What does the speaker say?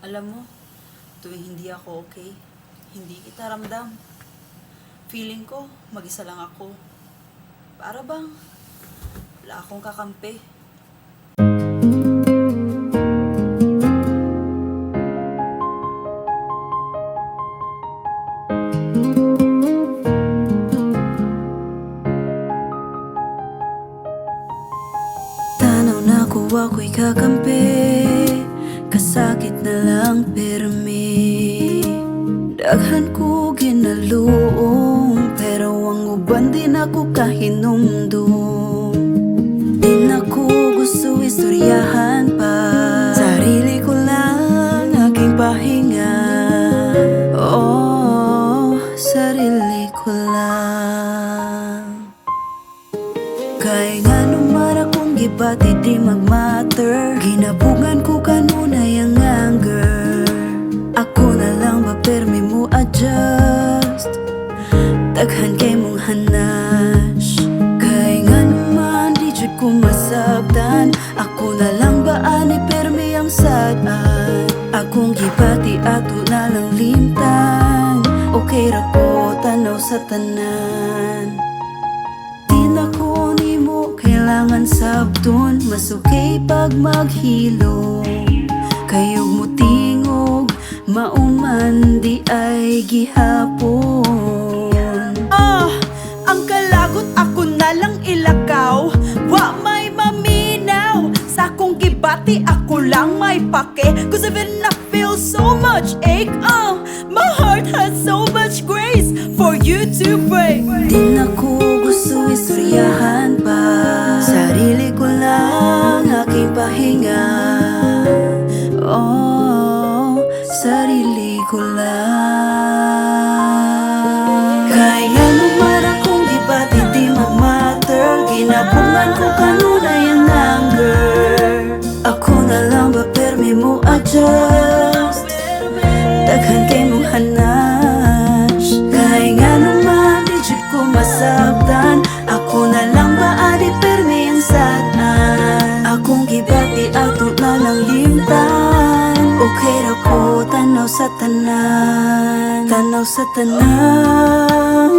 Alam mo, tuwing hindi ako okay, hindi kita ramdam. Feeling ko, mag-isa lang ako. Para bang, wala akong kakampi. Tanaw na ko ako'y kakampi, kasakit na lang permi. Daghan ko ginaluong, pero ang uban din ako kahinumdum. Di na ko gusto istoryahan pa, sarili ko lang aking pahinga. Oh, sarili ko lang. Kaya nga naman akong gibati di mag-matter, ginabugan ko kanunay ang anger. Ako na lang ba permi mo adjust, daghan kay mong hanas. Kaya nga naman di jud ko masabtan, ako na lang ba ani permi ang sadan. Akong gibati ato na lang limtan, okay ra ko tanaw sa tanan. Kailangan sabton, mas okay pag maghilom. Kayog mo tingog, mauman di ay gihapon. Ang kalagot ako na lang ilakaw, wa may maminaw. Sa akong gibati ako lang may pake, cause even I feel so much ache. My heart has so much grace for you to break. Di na ko gusto istoryahan pa, sarili ko lang aking pahinga. Oh, sarili ko lang. Kaya naman akong gibati di mag-matter, ginabugan ko kanunay ang anger. Ako na lang ba permi mo adjust, daghan kay mong hanas. Kaya nga naman di jud ko masabtan, ako na lang ba adi permi ang sadan. Akong gibati ato na lang limtan, okay ra ko tanaw sa tanan, tanaw sa tanan.